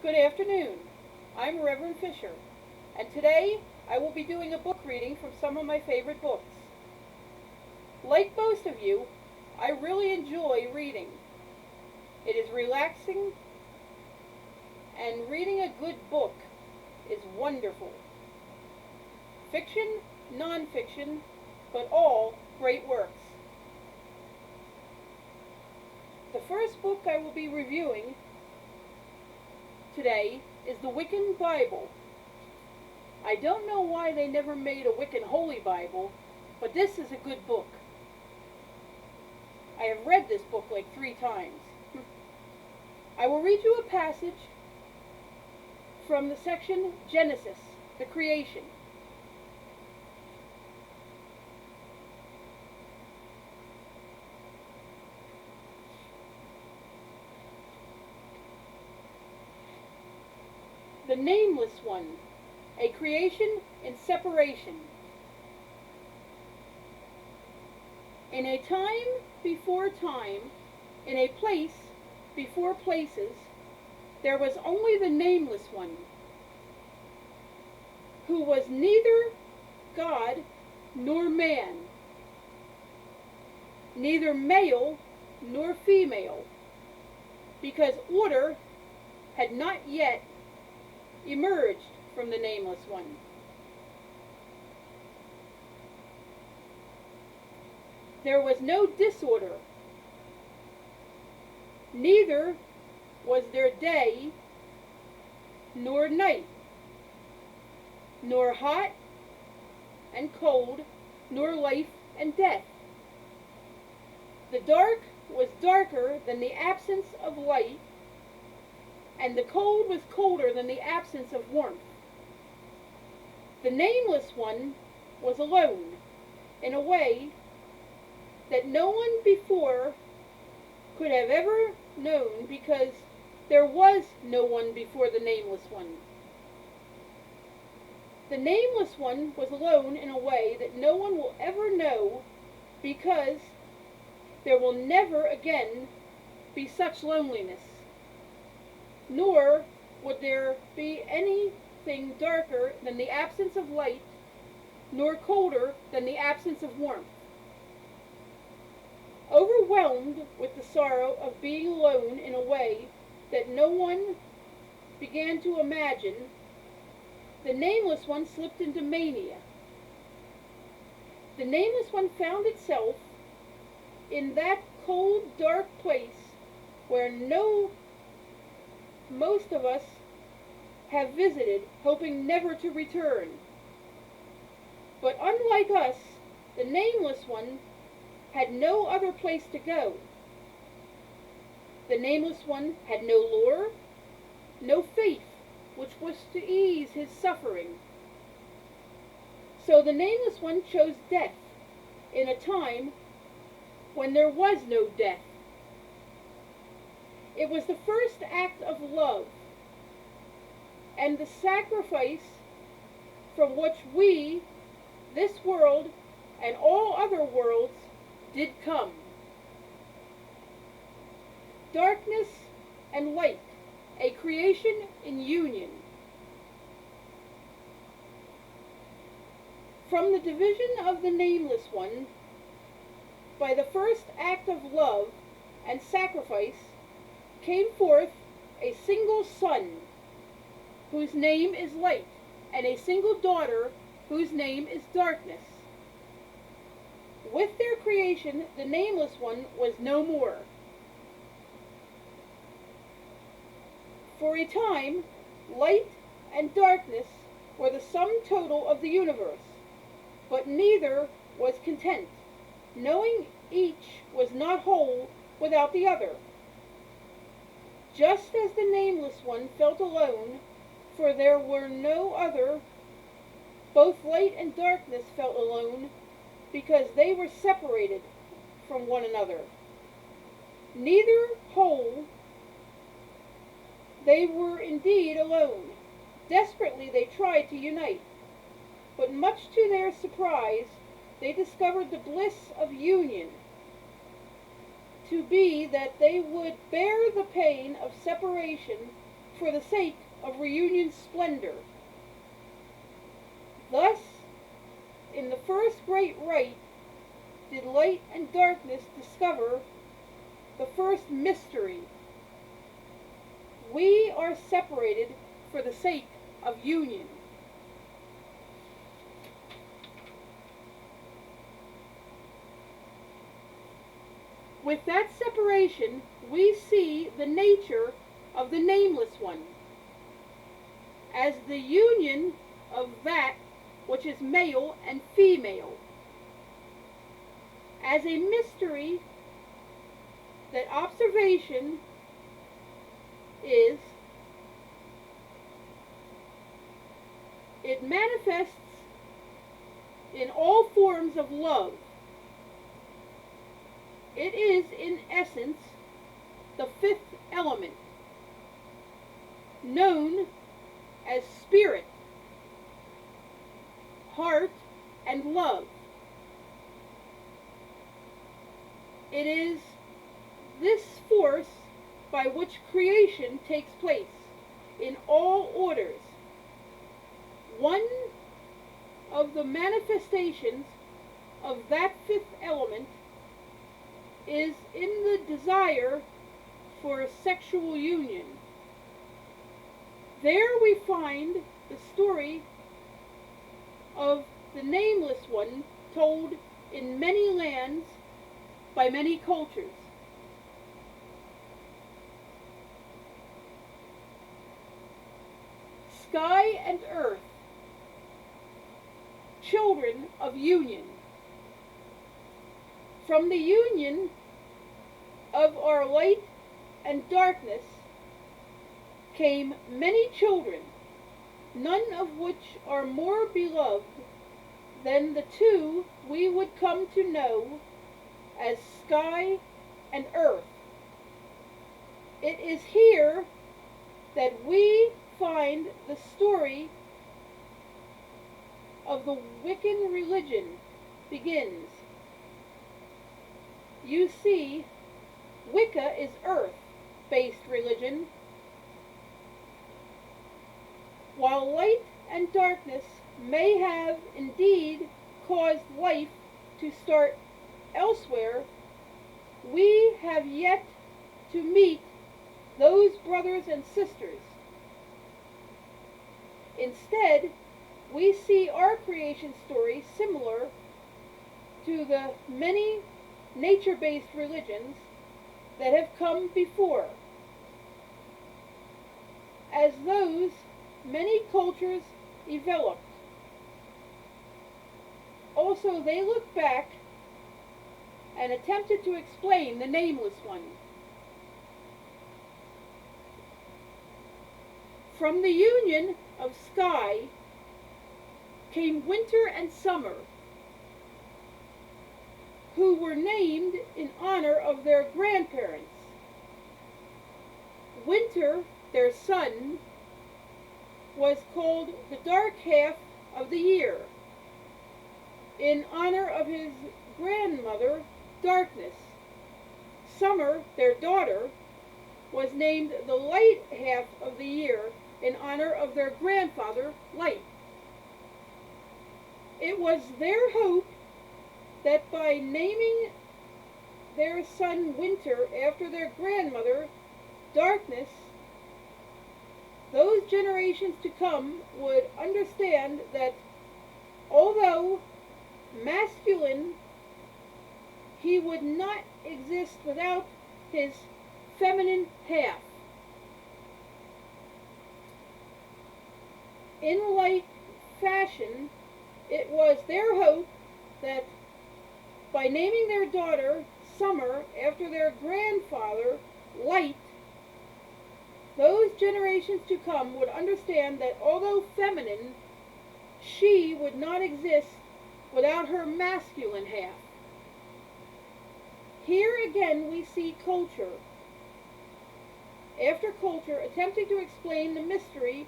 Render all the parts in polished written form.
Good afternoon. I'm Reverend Fisher, and today I will be doing a book reading from some of my favorite books. Like most of you, I really enjoy reading. It is relaxing, and reading a good book is wonderful. Fiction, non-fiction, but all great works. The first book I will be reviewing today is the Wiccan Bible. I don't know why they never made a Wiccan Holy Bible, but this is a good book. I have read this book like 3 times. I will read you a passage from the section Genesis, the creation. The Nameless One, a creation in separation. In a time before time, in a place before places, there was only the Nameless One, who was neither God nor man, neither male nor female, because order had not yet emerged from the Nameless One. There was no disorder, neither was there day nor night, nor hot and cold, nor life and death. The dark was darker than the absence of light, and the cold was colder than the absence of warmth. The Nameless One was alone, in a way that no one before could have ever known, because there was no one before the Nameless One. The Nameless One was alone in a way that no one will ever know, because there will never again be such loneliness. Nor would there be anything darker than the absence of light, nor colder than the absence of warmth. Overwhelmed with the sorrow of being alone in a way that no one began to imagine, the Nameless One slipped into mania. The Nameless One found itself in that cold, dark place where most of us have visited, hoping never to return. But unlike us, the Nameless One had no other place to go. The Nameless One had no lore, no faith which was to ease his suffering. So the Nameless One chose death in a time when there was no death. It was the first act of love and the sacrifice from which we, this world, and all other worlds did come. Darkness and light, a creation in union. From the division of the Nameless One, by the first act of love and sacrifice, came forth a single son, whose name is light, and a single daughter, whose name is darkness. With their creation, the Nameless One was no more. For a time, light and darkness were the sum total of the universe, but neither was content, knowing each was not whole without the other. Just as the Nameless One felt alone, for there were no other, both light and darkness felt alone, because they were separated from one another. Neither whole, they were indeed alone. Desperately they tried to unite, but much to their surprise, they discovered the bliss of union to be that they would bear the pain of separation for the sake of reunion splendor. Thus, in the first great rite, did light and darkness discover the first mystery. We are separated for the sake of union. With that separation, we see the nature of the Nameless One as the union of that which is male and female, as a mystery that observation is. It manifests in all forms of love. It is, in essence, the fifth element, known as spirit, heart, and love. It is this force by which creation takes place in all orders. One of the manifestations of that fifth element is in the desire for a sexual union. There we find the story of the Nameless One told in many lands by many cultures. Sky and earth, children of union. From the union of our light and darkness came many children, none of which are more beloved than the two we would come to know as sky and earth. It is here that we find the story of the Wiccan religion begins. You see, Wicca is earth-based religion, while light and darkness may have indeed caused life to start elsewhere. We have yet to meet those brothers and sisters. Instead, we see our creation story similar to the many nature-based religions that have come before. As those many cultures developed, also they looked back and attempted to explain the Nameless One. From the union of sky came winter and summer, who were named in honor of their grandparents. Winter, their son, was called the dark half of the year, in honor of his grandmother, Darkness. Summer, their daughter, was named the light half of the year in honor of their grandfather, Light. It was their hope that by naming their son Winter after their grandmother, Darkness, those generations to come would understand that although masculine, he would not exist without his feminine half. In like fashion, it was their hope that by naming their daughter Summer after their grandfather, Light, those generations to come would understand that although feminine, she would not exist without her masculine half. Here again we see culture after culture attempting to explain the mystery.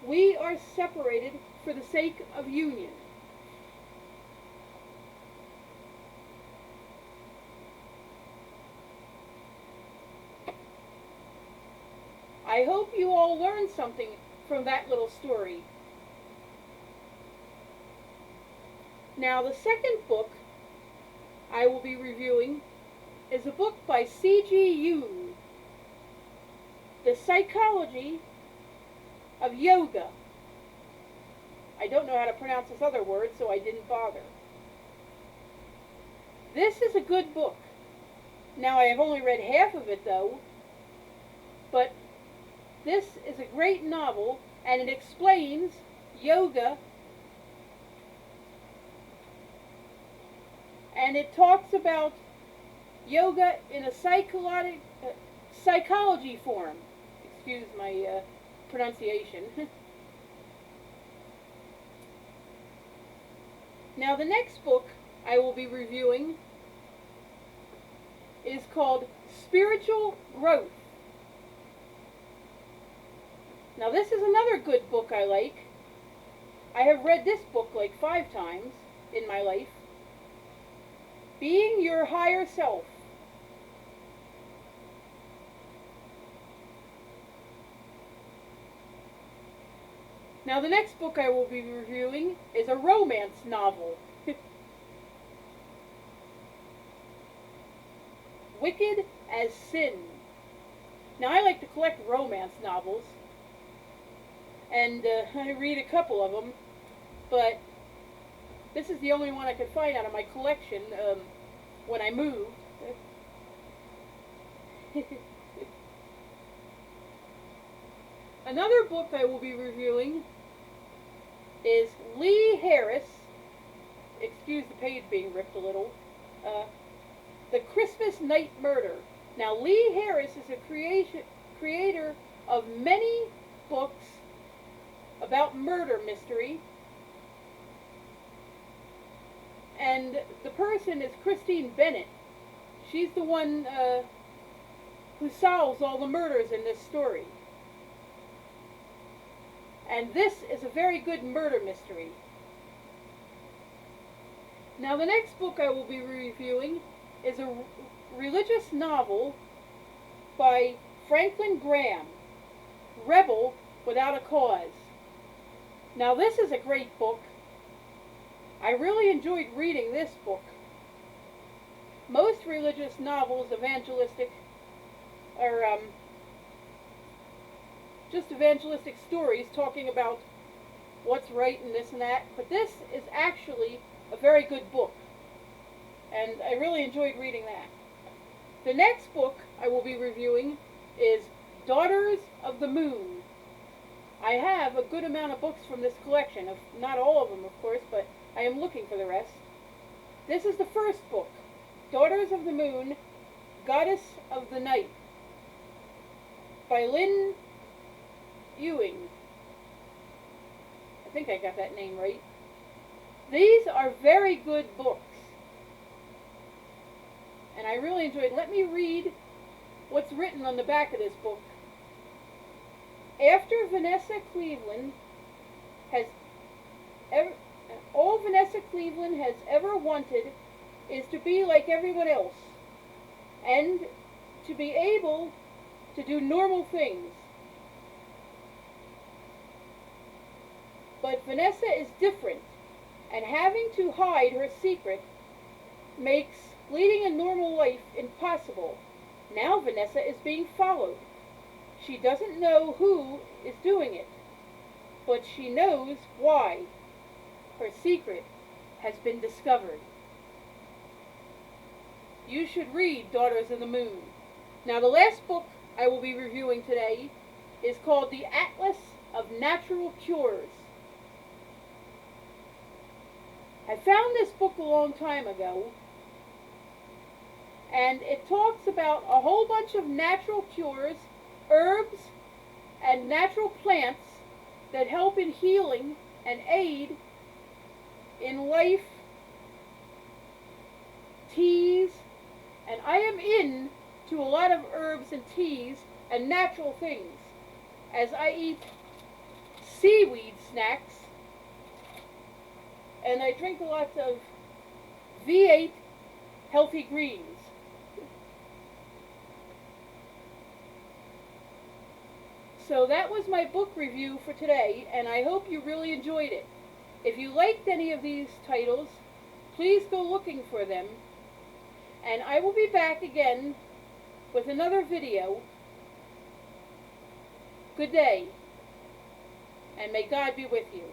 We are separated for the sake of union. I hope you all learned something from that little story. Now, the second book I will be reviewing is a book by C.G. Jung, The Psychology of Yoga. I don't know how to pronounce this other word, so I didn't bother. This is a good book. Now, I have only read half of it, though, but this is a great novel, and it explains yoga, and it talks about yoga in a psychology form. Excuse my pronunciation. Now, the next book I will be reviewing is called Spiritual Growth. Now, this is another good book I like. I have read this book like 5 times in my life. Being Your Higher Self. Now, the next book I will be reviewing is a romance novel. Wicked as Sin. Now, I like to collect romance novels, and I read a couple of them, but this is the only one I could find out of my collection when I moved. Another book I will be reviewing is Lee Harris, excuse the page being ripped a little, The Christmas Night Murder. Now, Lee Harris is a creator of many books about murder mystery, and the person is Christine Bennett. She's the one who solves all the murders in this story. And this is a very good murder mystery. Now, the next book I will be reviewing is a religious novel by Franklin Graham, Rebel Without a Cause. Now, this is a great book. I really enjoyed reading this book. Most religious novels, evangelistic, are just evangelistic stories talking about what's right and this and that, but this is actually a very good book, and I really enjoyed reading that. The next book I will be reviewing is Daughters of the Moon. I have a good amount of books from this collection, not all of them, of course, but I am looking for the rest. This is the first book, Daughters of the Moon, Goddess of the Night, by Lynn Ewing. I think I got that name right. These are very good books, and I really enjoyed. Let me read what's written on the back of this book. After Vanessa Cleveland has all Vanessa Cleveland has ever wanted is to be like everyone else and to be able to do normal things. But Vanessa is different, and having to hide her secret makes leading a normal life impossible. Now Vanessa is being followed. She doesn't know who is doing it, but she knows why. Her secret has been discovered. You should read Daughters of the Moon. Now, the last book I will be reviewing today is called The Atlas of Natural Cures. I found this book a long time ago, and it talks about a whole bunch of natural cures, herbs, and natural plants that help in healing and aid in life, teas, and I am into a lot of herbs and teas and natural things, as I eat seaweed snacks, and I drink a lot of V8 healthy greens. So that was my book review for today, and I hope you really enjoyed it. If you liked any of these titles, please go looking for them, and I will be back again with another video. Good day, and may God be with you.